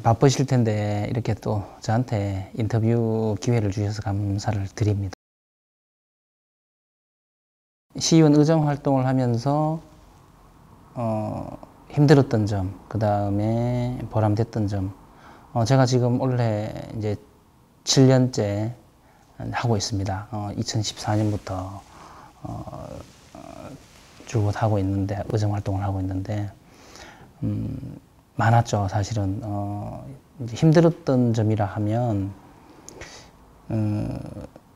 바쁘실 텐데 이렇게 또 저한테 인터뷰 기회를 주셔서 감사를 드립니다. 시의원 의정 활동을 하면서 힘들었던 점, 그 다음에 보람됐던 점, 제가 지금 올해 이제 7년째 하고 있습니다. 2014년부터 줄곧 하고 있는데, 의정 활동을 하고 있는데, 많았죠, 사실은. 이제 힘들었던 점이라 하면,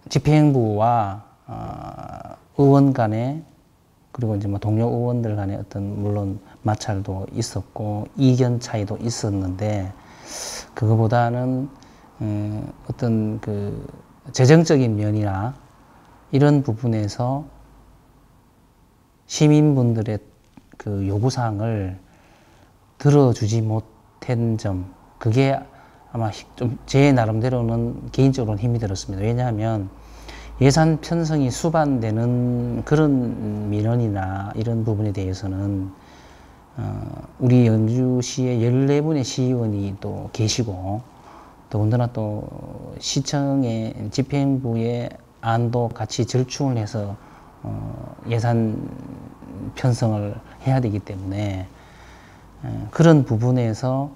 집행부와 의원 간에, 그리고 이제 뭐 동료 의원들 간에 어떤, 물론 마찰도 있었고, 이견 차이도 있었는데, 그거보다는, 어떤 그, 재정적인 면이나 이런 부분에서 시민분들의 그 요구사항을 들어주지 못한 점, 그게 아마 좀 제 나름대로는 개인적으로는 힘이 들었습니다. 왜냐하면 예산 편성이 수반되는 그런 민원이나 이런 부분에 대해서는 우리 영주시에 14분의 시의원이 또 계시고, 더군다나 또 시청의 집행부의 안도 같이 절충을 해서 예산 편성을 해야 되기 때문에 그런 부분에서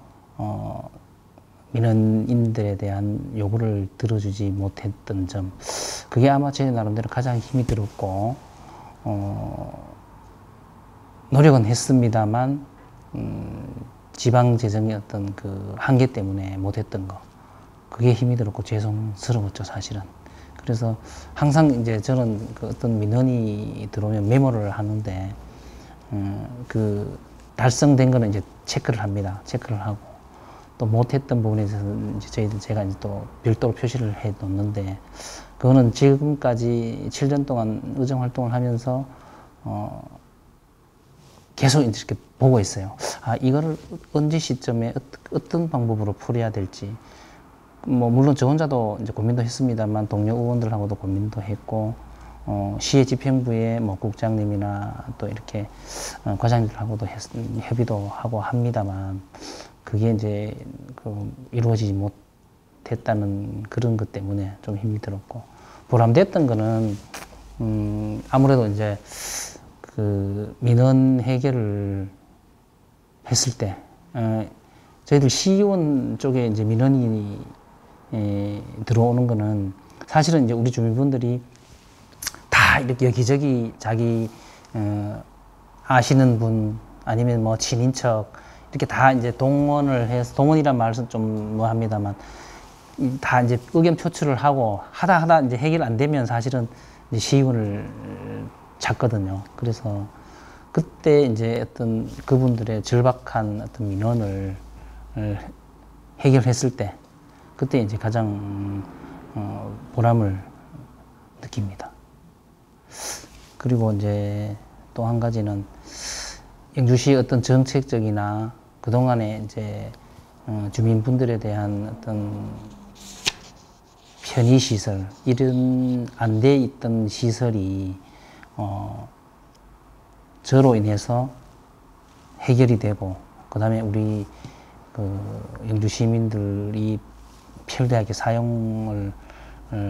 민원인들에 대한 요구를 들어주지 못했던 점, 그게 아마 제 나름대로 가장 힘이 들었고, 노력은 했습니다만 지방 재정의 어떤 그 한계 때문에 못했던 거, 그게 힘이 들었고 죄송스러웠죠, 사실은. 그래서 항상 이제 저는 그 어떤 민원이 들어오면 메모를 하는데, 그 달성된 거는 이제 체크를 합니다. 체크를 하고, 또 못했던 부분에 대해서는 이제 제가 이제 또 별도로 표시를 해 놓는데, 그거는 지금까지 7년 동안 의정 활동을 하면서, 계속 이렇게 보고 있어요. 아, 이거를 언제 시점에 어떤 방법으로 풀어야 될지. 뭐, 물론 저 혼자도 이제 고민도 했습니다만, 동료 의원들하고도 고민도 했고, 시의 집행부의 뭐 국장님이나 또 이렇게 과장님들하고도 협의도 하고 합니다만, 그게 이제 그 이루어지지 못했다는 그런 것 때문에 좀 힘이 들었고, 보람됐던 거는, 아무래도 이제 그 민원 해결을 했을 때, 저희들 시의원 쪽에 이제 민원이 들어오는 거는 사실은 이제 우리 주민분들이 다 이렇게 여기저기 자기 아시는 분 아니면 뭐 친인척 이렇게 다 이제 동원을 해서, 동원이란 말은 좀 뭐 합니다만, 다 이제 의견 표출을 하고 하다 이제 해결 안 되면 사실은 이제 시의원을 찾거든요. 그래서 그때 이제 어떤 그분들의 절박한 어떤 민원을 해결했을 때, 그때 이제 가장 보람을 느낍니다. 그리고 이제 또 한 가지는 영주시의 어떤 정책적이나 그동안에 이제 주민분들에 대한 어떤 편의시설, 이런 안 돼 있던 시설이 저로 인해서 해결이 되고, 그 다음에 우리 그 영주 시민들이 편리하게 사용을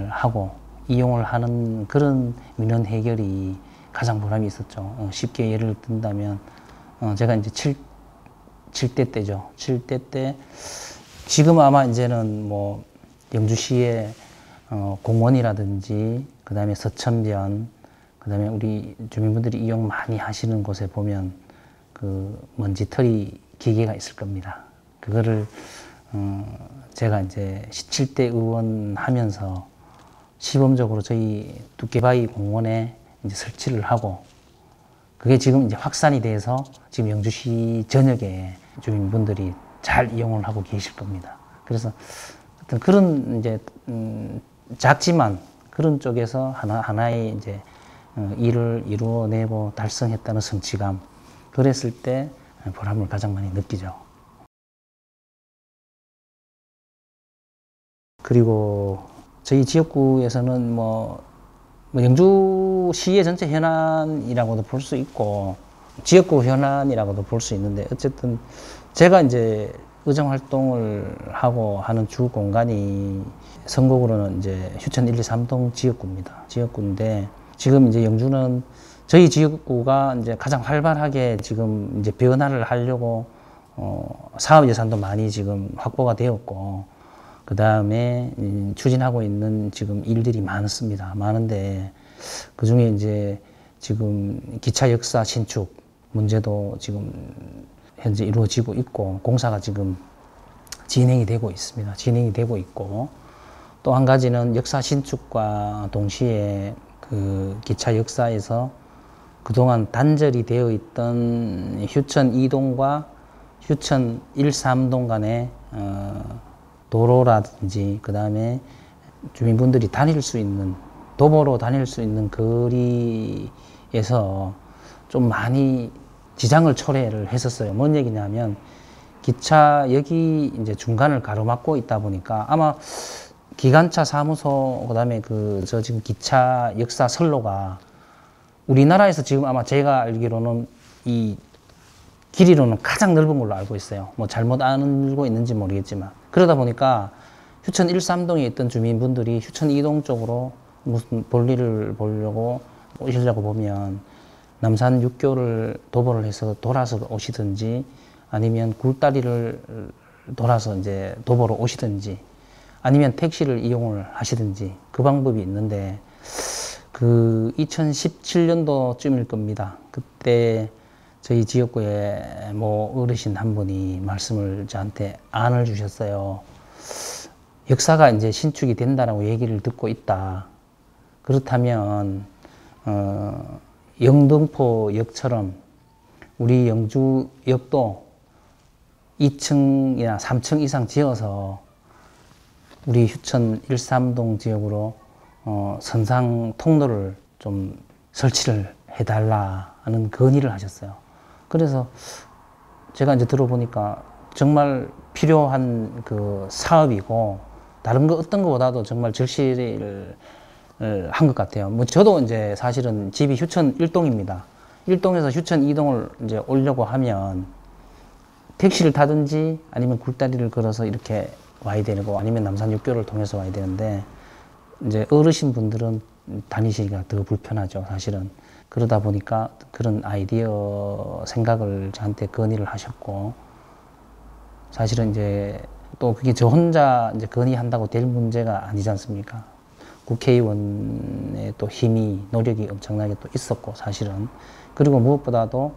하고 이용을 하는 그런 민원 해결이 가장 보람이 있었죠. 쉽게 예를 든다면, 제가 이제 7대 때죠. 7대 때, 지금 아마 이제는 뭐 영주시의 공원이라든지, 그 다음에 서천변, 그 다음에 우리 주민분들이 이용 많이 하시는 곳에 보면 그 먼지털이 기계가 있을 겁니다. 그거를 제가 이제 17대 의원 하면서 시범적으로 저희 두께바위 공원에 이제 설치를 하고, 그게 지금 이제 확산이 돼서 지금 영주시 전역에 주민분들이 잘 이용을 하고 계실 겁니다. 그래서 어떤 그런 이제 작지만 그런 쪽에서 하나의 이제 일을 이루어내고 달성했다는 성취감, 그랬을 때 보람을 가장 많이 느끼죠. 그리고 저희 지역구에서는 뭐 영주시의 전체 현안이라고도 볼 수 있고 지역구 현안이라고도 볼 수 있는데, 어쨌든 제가 이제 의정 활동을 하고 하는 주 공간이 선곡으로는 이제 휴천 1, 2, 3동 지역구입니다. 지역구인데 지금 이제 영주는 저희 지역구가 이제 가장 활발하게 지금 이제 변화를 하려고 사업 예산도 많이 지금 확보가 되었고 그 다음에 추진하고 있는 지금 일들이 많습니다. 많은데 그 중에 이제 지금 기차 역사 신축 문제도 지금 현재 이루어지고 있고 공사가 지금 진행이 되고 있습니다. 진행이 되고 있고 또 한 가지는 역사 신축과 동시에 그 기차 역사에서 그동안 단절이 되어 있던 휴천 2동과 휴천 1, 3동 간의 도로라든지 그 다음에 주민분들이 다닐 수 있는 도보로 다닐 수 있는 거리에서 좀 많이 지장을 초래를 했었어요. 뭔 얘기냐면 기차역이 이제 중간을 가로막고 있다 보니까 아마 기관차 사무소 그다음에 저 지금 기차 역사 선로가 우리나라에서 지금 아마 제가 알기로는 이 길이로는 가장 넓은 걸로 알고 있어요. 뭐 잘못 알고 있는지 모르겠지만 그러다 보니까 휴천 1, 3동에 있던 주민분들이 휴천 2동 쪽으로 무슨 볼일을 보려고 오시려고 보면 남산 육교를 도보를 해서 돌아서 오시든지 아니면 굴다리를 돌아서 이제 도보로 오시든지 아니면 택시를 이용을 하시든지 그 방법이 있는데 그 2017년도쯤일 겁니다. 그때 저희 지역구에 뭐 어르신 한 분이 말씀을 저한테 안을 주셨어요. 역사가 이제 신축이 된다라고 얘기를 듣고 있다. 그렇다면 영등포역처럼 우리 영주역도 2층이나 3층 이상 지어서 우리 휴천 1, 3동 지역으로 선상 통로를 좀 설치를 해달라 하는 건의를 하셨어요. 그래서 제가 이제 들어보니까 정말 필요한 그 사업이고 다른 거 어떤 것보다도 정말 절실을 한 것 같아요. 뭐 저도 이제 사실은 집이 휴천 1동입니다. 1동에서 휴천 2동을 이제 오려고 하면 택시를 타든지 아니면 굴다리를 걸어서 이렇게 와야 되고 아니면 남산 육교를 통해서 와야 되는데 이제 어르신 분들은 다니시기가 더 불편하죠, 사실은. 그러다 보니까 그런 아이디어 생각을 저한테 건의를 하셨고 사실은 이제 또 그게 저 혼자 이제 건의한다고 될 문제가 아니지 않습니까? 국회의원의 또 힘이 노력이 엄청나게 또 있었고 사실은 그리고 무엇보다도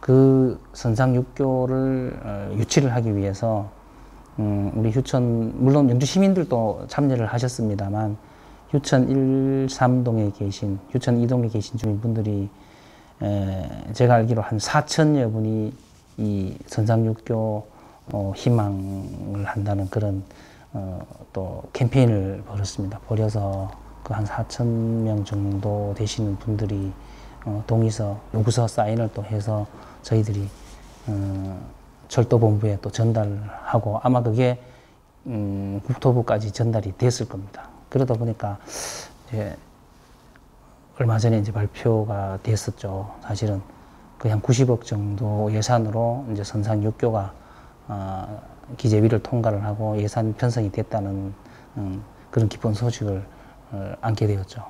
그 선상 육교를 유치를 하기 위해서 우리 휴천 물론 영주 시민들도 참여를 하셨습니다만 휴천 1, 3동에 계신 휴천 2동에 계신 주민분들이 제가 알기로 한 4천여 분이 이 선상 육교 희망을 한다는 그런 또 캠페인을 벌여서 그 한 4,000명 정도 되시는 분들이 동의서, 요구서 사인을 또 해서 저희들이 철도본부에 또 전달하고 아마 그게 국토부까지 전달이 됐을 겁니다. 그러다 보니까 이제 얼마 전에 이제 발표가 됐었죠. 사실은 거의 한 90억 정도 예산으로 이제 선상 육교가 기재위를 통과를 하고 예산 편성이 됐다는 그런 기쁜 소식을 안게 되었죠.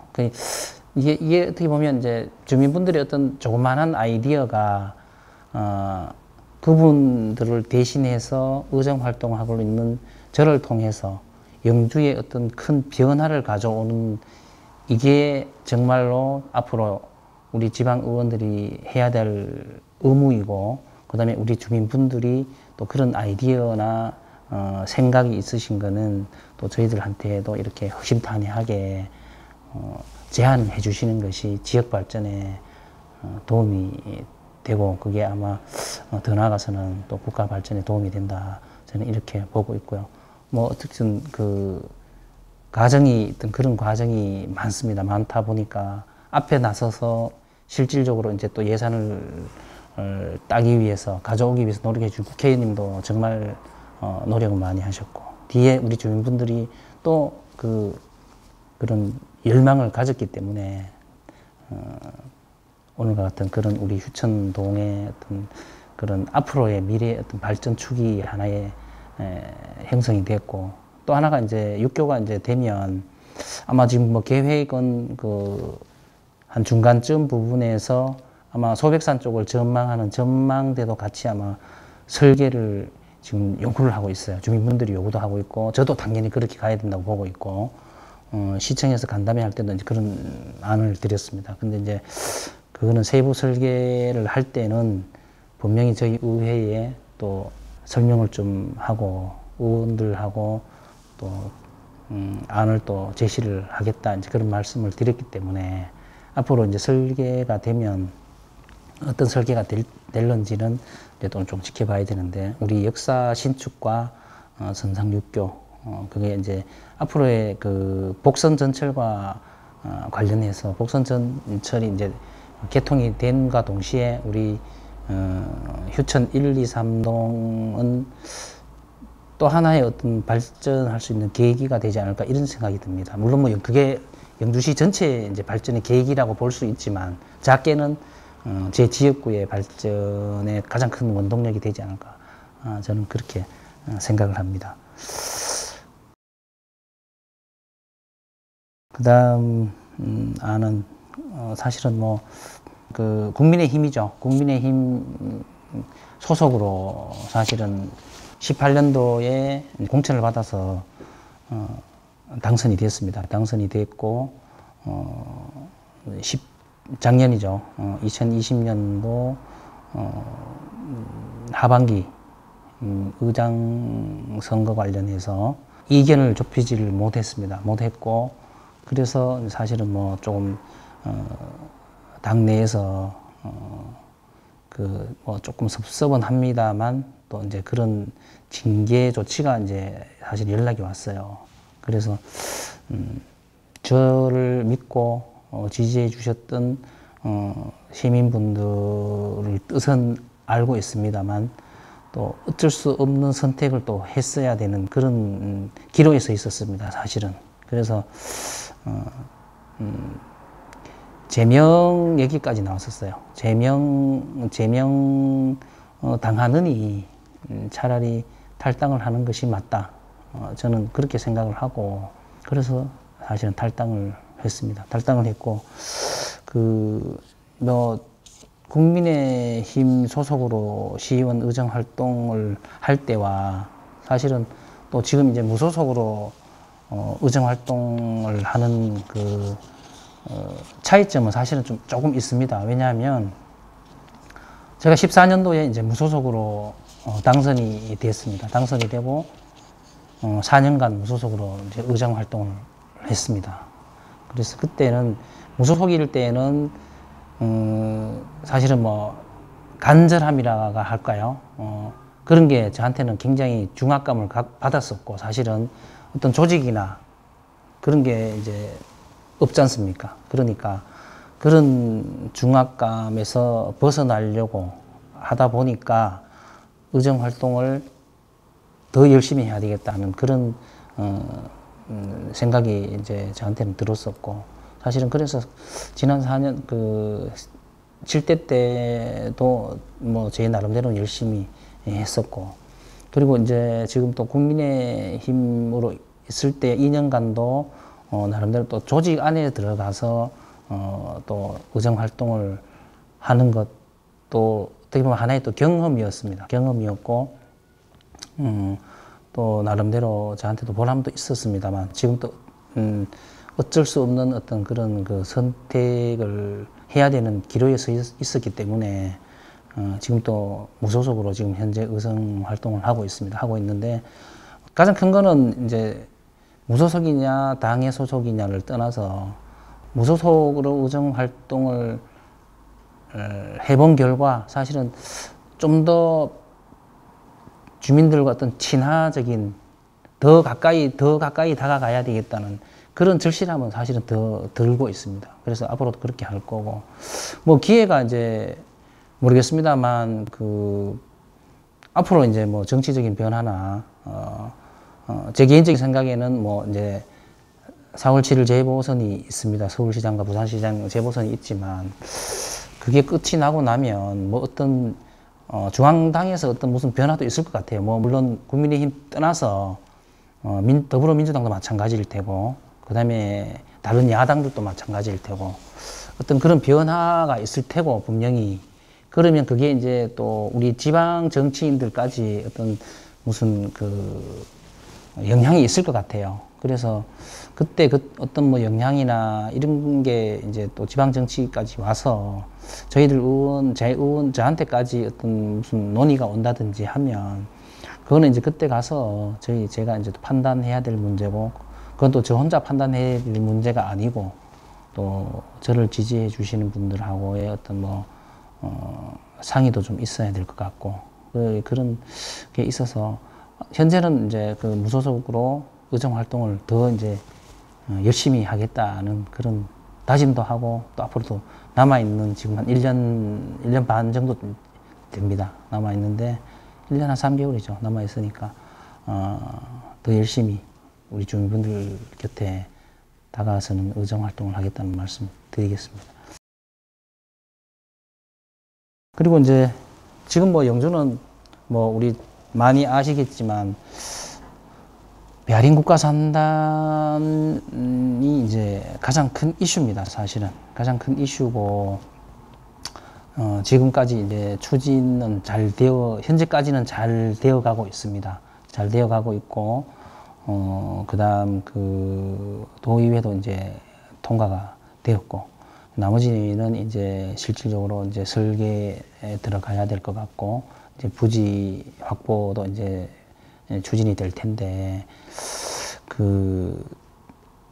이게 어떻게 보면 이제 주민분들의 어떤 조그만한 아이디어가 그분들을 대신해서 의정 활동을 하고 있는 저를 통해서 영주의 어떤 큰 변화를 가져오는 이게 정말로 앞으로 우리 지방 의원들이 해야 될 의무이고 그다음에 우리 주민분들이 또 그런 아이디어나 생각이 있으신 거는 또 저희들한테도 이렇게 허심탄회하게 제안해 주시는 것이 지역 발전에 도움이 되고 그게 아마 더 나아가서는 또 국가 발전에 도움이 된다. 저는 이렇게 보고 있고요. 뭐 어떻든 그 과정이 어떤 그런 과정이 많습니다. 많다 보니까 앞에 나서서 실질적으로 이제 또 예산을 따기 위해서 가져오기 위해서 노력해 준 국회의원님도 정말 노력을 많이 하셨고 뒤에 우리 주민분들이 또 그런 열망을 가졌기 때문에 오늘과 같은 그런 우리 휴천동의 어떤 그런 앞으로의 미래의 어떤 발전축이 하나의 형성이 됐고, 또 하나가 이제 6교가 이제 되면 아마 지금 뭐 계획은 그 한 중간쯤 부분에서 아마 소백산 쪽을 전망하는 전망대도 같이 아마 설계를 지금 요구를 하고 있어요. 주민분들이 요구도 하고 있고, 저도 당연히 그렇게 가야 된다고 보고 있고, 시청에서 간담회 할 때도 이제 그런 안을 드렸습니다. 근데 이제 그거는 세부 설계를 할 때는 분명히 저희 의회에 또 설명을 좀 하고, 의원들하고 또 안을 또 제시를 하겠다, 이제 그런 말씀을 드렸기 때문에 앞으로 이제 설계가 되면 어떤 설계가 될런지는 이제 또 좀 지켜봐야 되는데, 우리 역사 신축과 선상육교, 그게 이제 앞으로의 그 복선 전철과 관련해서 복선 전철이 이제 개통이 된과 동시에 우리 휴천 1, 2, 3동은 또 하나의 어떤 발전할 수 있는 계기가 되지 않을까, 이런 생각이 듭니다. 물론 뭐 그게 영주시 전체 이제 발전의 계기라고 볼 수 있지만, 작게는 제 지역구의 발전에 가장 큰 원동력이 되지 않을까, 저는 그렇게 생각을 합니다. 그 다음 안은 사실은 뭐 그 국민의힘이죠. 국민의힘 소속으로 사실은 18년도에 공천을 받아서 당선이 됐습니다. 당선이 됐고, 작년이죠. 2020년도 하반기 의장 선거 관련해서 이견을 좁히지를 못했습니다. 못했고, 그래서 사실은 뭐 조금 당내에서 그 뭐 조금 섭섭은 합니다만, 또 이제 그런 징계 조치가 이제 사실 연락이 왔어요. 그래서 저를 믿고 지지해 주셨던 시민분들의 뜻은 알고 있습니다만, 또 어쩔 수 없는 선택을 또 했어야 되는 그런 기로에 서 있었습니다, 사실은. 그래서 제명 얘기까지 나왔었어요. 제명 당하느니 차라리 탈당을 하는 것이 맞다. 저는 그렇게 생각을 하고, 그래서 사실은 탈당을 했습니다. 탈당을 했고, 뭐 국민의힘 소속으로 시의원 의정 활동을 할 때와 사실은 또 지금 이제 무소속으로 의정 활동을 하는 그 차이점은 사실은 좀 조금 있습니다. 왜냐하면 제가 14년도에 이제 무소속으로 당선이 됐습니다. 당선이 되고 4년간 무소속으로 이제 의정 활동을 했습니다. 그래서 그때는 무소속일 때는 사실은 뭐 간절함이라고 할까요? 그런 게 저한테는 굉장히 중압감을 받았었고, 사실은 어떤 조직이나 그런 게 이제 없지 않습니까? 그러니까 그런 중압감에서 벗어나려고 하다 보니까 의정 활동을 더 열심히 해야 되겠다는 그런 생각이 이제 저한테는 들었었고, 사실은 그래서 지난 4년 그 7대 때도 뭐 제 나름대로 열심히 했었고, 그리고 이제 지금 또 국민의힘으로 있을 때 2년간도 나름대로 또 조직 안에 들어가서 또 의정 활동을 하는 것도 어떻게 보면 하나의 또 경험이었습니다. 경험이었고, 또 나름대로 저한테도 보람도 있었습니다만, 지금 또 어쩔 수 없는 어떤 그런 그 선택을 해야 되는 기로에 서 있었기 때문에 지금 또 무소속으로 지금 현재 의정 활동을 하고 있습니다. 하고 있는데, 가장 큰 거는 이제 무소속이냐 당의 소속이냐를 떠나서 무소속으로 의정 활동을 해본 결과 사실은 좀 더 주민들과 어떤 친화적인 더 가까이 다가가야 되겠다는 그런 절실함은 사실은 더 들고 있습니다. 그래서 앞으로도 그렇게 할 거고, 뭐 기회가 이제 모르겠습니다만 앞으로 이제 뭐 정치적인 변화나 제 개인적인 생각에는 뭐 이제 4월 7일 재보선이 있습니다. 서울시장과 부산시장 재보선이 있지만, 그게 끝이 나고 나면 뭐 어떤 중앙당에서 어떤 무슨 변화도 있을 것 같아요. 뭐 물론 국민의힘 떠나서 더불어민주당도 마찬가지일 테고, 그 다음에 다른 야당들도 마찬가지일 테고, 어떤 그런 변화가 있을 테고, 분명히. 그러면 그게 이제 또 우리 지방 정치인들까지 어떤 무슨 그 영향이 있을 것 같아요. 그래서 그때 그 어떤 뭐 영향이나 이런 게 이제 또 지방 정치까지 와서 저희들 의원, 제 의원, 저한테까지 어떤 무슨 논의가 온다든지 하면 그거는 이제 그때 가서 제가 이제 또 판단해야 될 문제고, 그건 또 저 혼자 판단해야 될 문제가 아니고, 또 저를 지지해 주시는 분들하고의 어떤 뭐, 상의도 좀 있어야 될 것 같고, 그런 게 있어서, 현재는 이제 그 무소속으로 의정 활동을 더 이제 열심히 하겠다는 그런 다짐도 하고, 또 앞으로도 남아있는 지금 한 1년 반 정도 됩니다. 남아있는데, 1년 한 3개월이죠. 남아있으니까, 더 열심히 우리 주민분들 곁에 다가서는 의정 활동을 하겠다는 말씀 드리겠습니다. 그리고 이제 지금 뭐 영주는 뭐 우리 많이 아시겠지만 배아린 국가산단이 이제 가장 큰 이슈입니다. 사실은 가장 큰 이슈고, 지금까지 이제 추진은 현재까지는 잘 되어 가고 있습니다. 잘 되어 가고 있고, 그다음 그 도의회도 이제 통과가 되었고, 나머지는 이제 실질적으로 이제 설계에 들어가야 될 것 같고, 이제 부지 확보도 이제 추진이 될 텐데, 그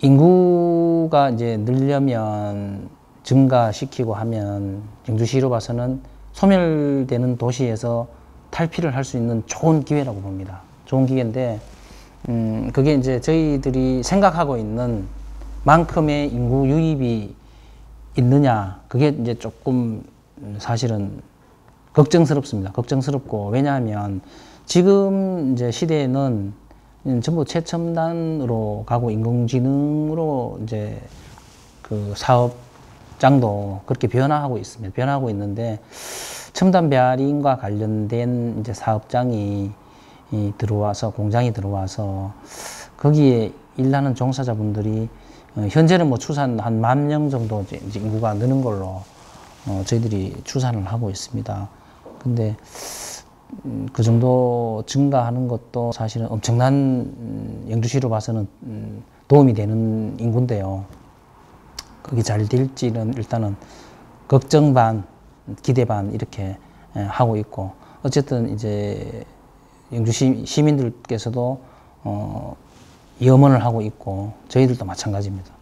인구가 이제 늘려면 증가시키고 하면 영주시로 봐서는 소멸되는 도시에서 탈피를 할 수 있는 좋은 기회라고 봅니다. 좋은 기회인데, 그게 이제 저희들이 생각하고 있는 만큼의 인구 유입이 있느냐, 그게 이제 조금 사실은 걱정스럽습니다. 걱정스럽고, 왜냐하면 지금 이제 시대에는 전부 최첨단으로 가고 인공지능으로 이제 그 사업장도 그렇게 변화하고 있습니다. 변화하고 있는데, 첨단 배아린과 관련된 이제 사업장이 들어와서, 공장이 들어와서 거기에 일하는 종사자분들이 현재는 뭐 추산 한 10,000명 정도 이제 인구가 느는 걸로 저희들이 추산을 하고 있습니다. 근데 그 정도 증가하는 것도 사실은 엄청난, 영주시로 봐서는 도움이 되는 인구인데요. 그게 잘 될지는 일단은 걱정 반, 기대 반 이렇게 하고 있고, 어쨌든 이제 영주시 시민들께서도 염원을 하고 있고, 저희들도 마찬가지입니다.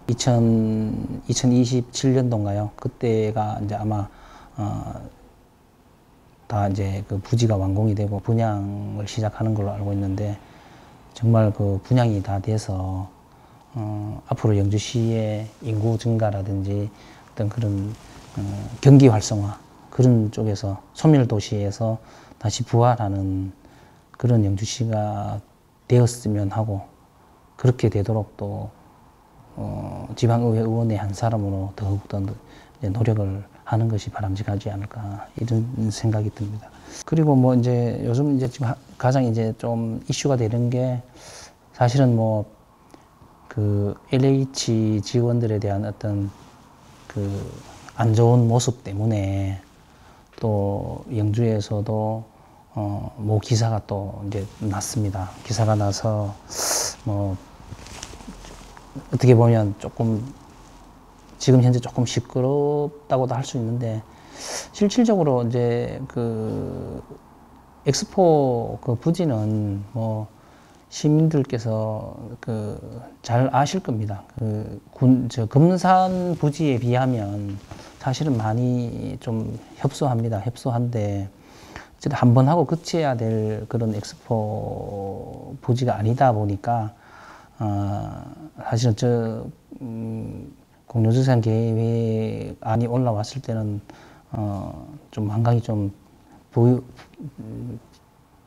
2027년도인가요? 그때가 이제 아마 다 이제 그 부지가 완공이 되고 분양을 시작하는 걸로 알고 있는데, 정말 그 분양이 다 돼서 앞으로 영주시의 인구 증가라든지 어떤 그런 경기 활성화, 그런 쪽에서 소멸도시에서 다시 부활하는 그런 영주시가 되었으면 하고, 그렇게 되도록 또 지방의회 의원의 한 사람으로 더욱더 노력을 하는 것이 바람직하지 않을까, 이런 생각이 듭니다. 그리고 뭐 이제 요즘 이제 지금 가장 이제 좀 이슈가 되는 게, 사실은 뭐 그 LH 직원들에 대한 어떤 그 안 좋은 모습 때문에 또 영주에서도 뭐 기사가 또 이제 났습니다. 기사가 나서 뭐 어떻게 보면 조금 지금 현재 조금 시끄럽다고도 할 수 있는데, 실질적으로 이제 그 엑스포 그 부지는 뭐 시민들께서 그 잘 아실 겁니다. 그 금산 부지에 비하면 사실은 많이 좀 협소한데, 어쨌든 한 번 하고 그쳐야 될 그런 엑스포 부지가 아니다 보니까, 사실은 공룡주산 계획안이 올라왔을 때는 좀 완강히 좀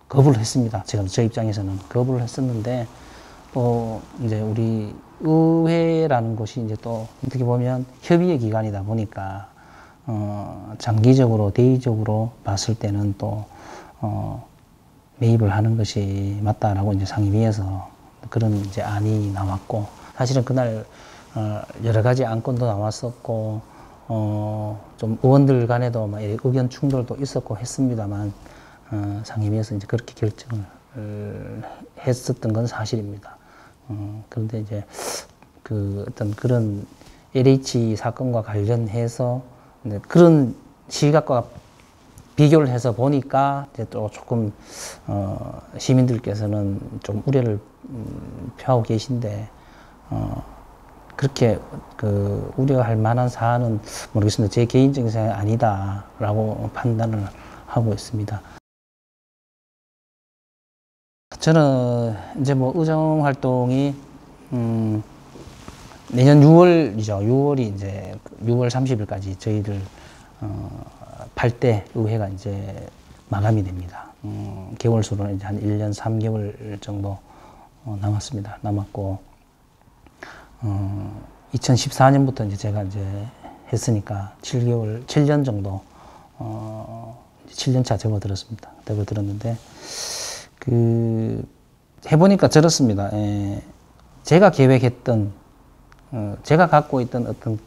거부를 했습니다. 저 입장에서는 거부를 했었는데, 또 이제 우리 의회라는 곳이 이제 또 어떻게 보면 협의의 기관이다 보니까 장기적으로, 대의적으로 봤을 때는 또, 매입을 하는 것이 맞다라고 이제 상임위에서 그런 이제 안이 나왔고, 사실은 그날, 여러 가지 안건도 나왔었고, 좀 의원들 간에도 막 의견 충돌도 있었고 했습니다만, 상임위에서 이제 그렇게 결정을 했었던 건 사실입니다. 그런데 이제 그 어떤 그런 LH 사건과 관련해서 그런 시각과 비교를 해서 보니까 이제 또 조금 시민들께서는 좀 우려를 표하고 계신데 그렇게 그 우려할 만한 사안은 모르겠습니다. 제 개인적인 생각이 아니다라고 판단을 하고 있습니다. 저는 이제 뭐 의정 활동이 내년 6월이죠. 6월이 이제 6월 30일까지 저희들 8대 의회가 이제 마감이 됩니다. 개월 수로는 이제 한 1년 3개월 정도 남았습니다. 남았고 2014년부터 이제 제가 이제 했으니까 7년 정도 7년차 접어들었습니다. 접어들었는데 그 해보니까 저렇습니다. 제가 계획했던 제가 갖고 있던 어떤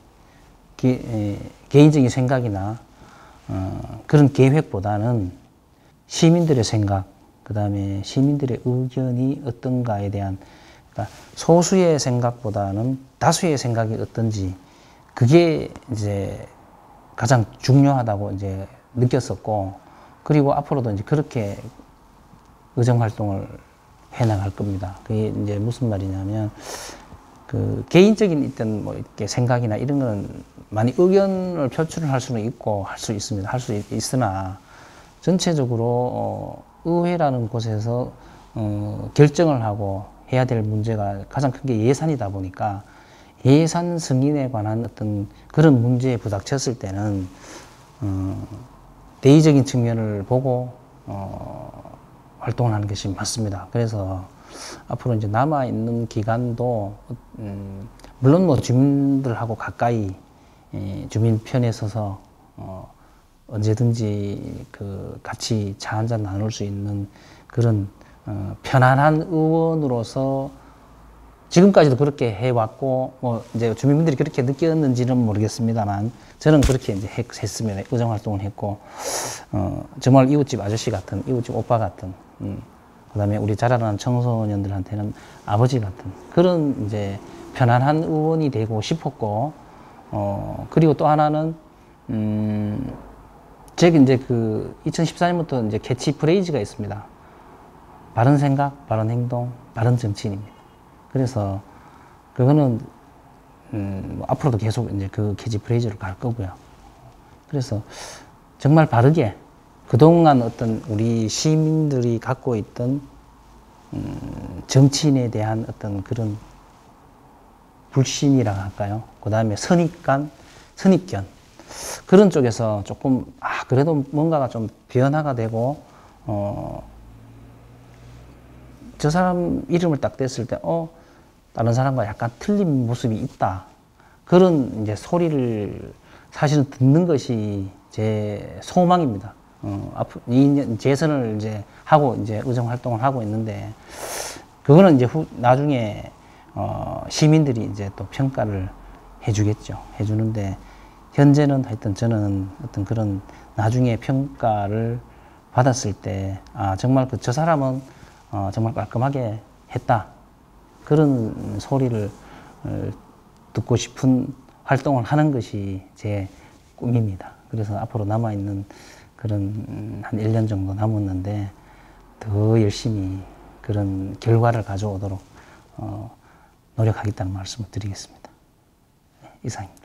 개인적인 생각이나 그런 계획보다는 시민들의 생각, 그 다음에 시민들의 의견이 어떤가에 대한 그러니까 소수의 생각보다는 다수의 생각이 어떤지 그게 이제 가장 중요하다고 이제 느꼈었고 그리고 앞으로도 이제 그렇게 의정 활동을 해 나갈 겁니다. 그게 이제 무슨 말이냐면 그 개인적인 어떤 뭐 이렇게 생각이나 이런 거는 많이 의견을 표출을 할 수는 있고 할 수 있습니다. 할 수 있으나 전체적으로 의회라는 곳에서 결정을 하고 해야 될 문제가 가장 큰 게 예산이다 보니까 예산 승인에 관한 어떤 그런 문제에 부닥쳤을 때는 대의적인 측면을 보고 활동을 하는 것이 맞습니다. 그래서 앞으로 이제 남아있는 기간도, 물론 뭐 주민들하고 가까이, 주민 편에 서서, 언제든지 그 같이 차 한잔 나눌 수 있는 그런, 편안한 의원으로서 지금까지도 그렇게 해왔고, 뭐 이제 주민분들이 그렇게 느꼈는지는 모르겠습니다만, 저는 그렇게 이제 했습니다. 의정 활동을 했고, 정말 이웃집 아저씨 같은, 이웃집 오빠 같은, 그 다음에 우리 자라나는 청소년들한테는 아버지 같은 그런 이제 편안한 의원이 되고 싶었고, 그리고 또 하나는, 제가 이제 그 2014년부터 이제 캐치프레이즈가 있습니다. 바른 생각, 바른 행동, 바른 정치인입니다. 그래서 그거는, 뭐 앞으로도 계속 이제 그 캐치프레이즈로 갈 거고요. 그래서 정말 바르게 그동안 어떤 우리 시민들이 갖고 있던 정치인에 대한 어떤 그런 불신이라 할까요? 그 다음에 선입견 그런 쪽에서 조금 그래도 뭔가가 좀 변화가 되고 저 사람 이름을 딱 댔을 때 다른 사람과 약간 틀린 모습이 있다. 그런 이제 소리를 사실은 듣는 것이 제 소망입니다. 이 재선을 이제 하고 이제 의정 활동을 하고 있는데 그거는 이제 나중에 시민들이 이제 또 평가를 해주겠죠. 해주는데 현재는 하여튼 저는 어떤 그런 나중에 평가를 받았을 때 정말 저 사람은 정말 깔끔하게 했다. 그런 소리를 듣고 싶은 활동을 하는 것이 제 꿈입니다. 그래서 앞으로 남아있는 그런 한 1년 정도 남았는데 더 열심히 그런 결과를 가져오도록 노력하겠다는 말씀을 드리겠습니다. 이상입니다.